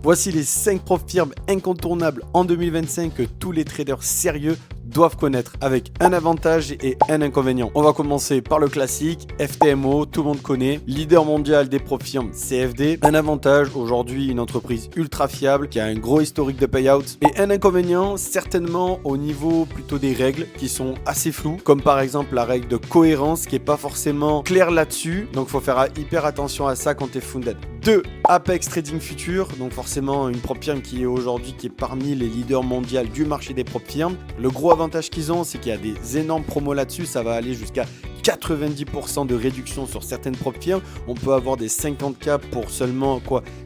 Voici les 5 prop firmes incontournables en 2025 que tous les traders sérieux doivent connaître, avec un avantage et un inconvénient. On va commencer par le classique, FTMO, tout le monde connaît, leader mondial des prop firmes CFD. Un avantage, aujourd'hui une entreprise ultra fiable qui a un gros historique de payout, et un inconvénient certainement au niveau plutôt des règles qui sont assez floues, comme par exemple la règle de cohérence qui est pas forcément claire là-dessus, donc faut faire hyper attention à ça quand tu es funded. 2. Apex Trading Future, donc forcément une prop firme qui est aujourd'hui parmi les leaders mondiaux du marché des prop firmes. Le gros avantage qu'ils ont, c'est qu'il y a des énormes promos là-dessus, ça va aller jusqu'à 90% de réduction sur certaines prop firmes. On peut avoir des 50K pour seulement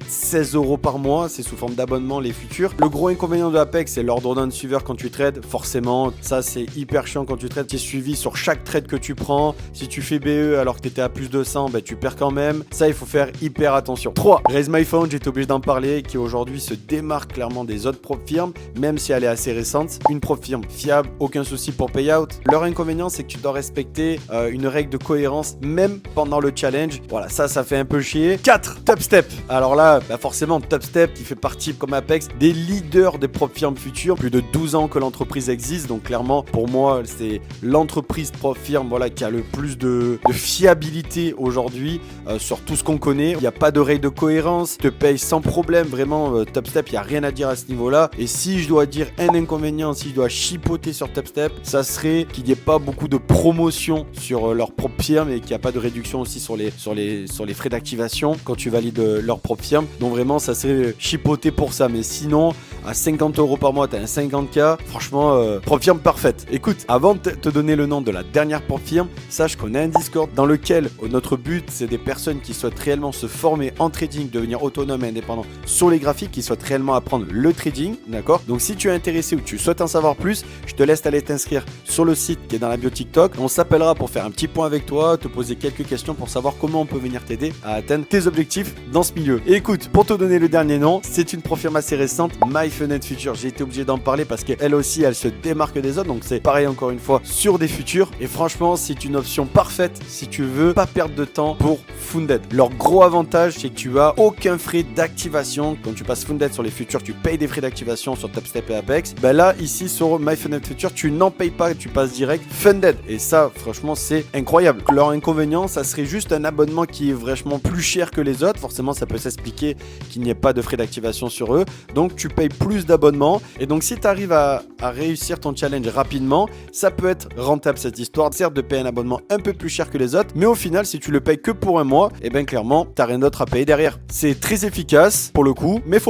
16 € par mois, c'est sous forme d'abonnement les futurs. Le gros inconvénient de Apex, c'est l'ordre d'un suiveur quand tu trades. Forcément, ça c'est hyper chiant quand tu trades. Tu es suivi sur chaque trade que tu prends. Si tu fais BE alors que tu étais à plus de 100, tu perds quand même. Ça, il faut faire hyper attention. 3. Raise My Phone, j'étais obligé d'en parler, qui aujourd'hui se démarque clairement des autres prop firmes, même si elle est assez récente. Une prop firme fiable, aucun souci pour payout. Leur inconvénient, c'est que tu dois respecter une règle de cohérence même pendant le challenge. Voilà, ça fait un peu chier. 4. Topstep. Alors là, forcément, Topstep qui fait partie, comme Apex, des leaders des prop firmes futures. Plus de 12 ans que l'entreprise existe. Donc clairement, pour moi, c'est l'entreprise prop firme qui a le plus de fiabilité aujourd'hui sur tout ce qu'on connaît. Il n'y a pas de règle de cohérence. Te paye sans problème. Vraiment, Topstep, il n'y a rien à dire à ce niveau-là. Et si je dois dire un inconvénient, si je dois chipoter sur Topstep, ça serait qu'il n'y ait pas beaucoup de promotion sur leur prop firme et qu'il n'y a pas de réduction aussi sur les frais d'activation quand tu valides leur prop firme. Donc vraiment, ça serait chipoté pour ça. Mais sinon, à 50 € par mois, tu as un 50K. Franchement, prop firme parfaite. Écoute, avant de te donner le nom de la dernière prop firme, sache qu'on a un Discord dans lequel notre but, c'est des personnes qui souhaitent réellement se former en trading, devenir autonome et indépendant sur les graphiques, qui souhaitent réellement apprendre le trading. D'accord? Donc si tu es intéressé ou tu souhaites en savoir plus, je te laisse aller t'inscrire sur le site qui est dans la bio TikTok. On s'appellera pour faire un petit point avec toi, te poser quelques questions pour savoir comment on peut venir t'aider à atteindre tes objectifs dans ce milieu. Et écoute, pour te donner le dernier nom, c'est une prop firme assez récente, MyFuned Future. J'ai été obligé d'en parler parce qu'elle aussi, elle se démarque des autres. Donc c'est pareil encore une fois sur des futurs. Et franchement, c'est une option parfaite si tu veux pas perdre de temps pour Funded. Leur gros avantage, c'est que tu as aucun frais d'activation. Quand tu passes Funded sur les futurs, tu payes des frais d'activation sur Topstep et Apex. Là, ici sur MyFuned Future, tu n'en payes pas, tu passes direct Funded. Et ça, franchement, c'est incroyable. Leur inconvénient, ça serait juste un abonnement qui est vraiment plus cher que les autres. Forcément, ça peut s'expliquer qu'il n'y ait pas de frais d'activation sur eux. Donc, tu payes plus d'abonnements. Et donc, si tu arrives à réussir ton challenge rapidement, ça peut être rentable cette histoire. Certes, de payer un abonnement un peu plus cher que les autres. Mais au final, si tu le payes que pour un mois, clairement, tu n'as rien d'autre à payer derrière. C'est très efficace pour le coup, mais faut pas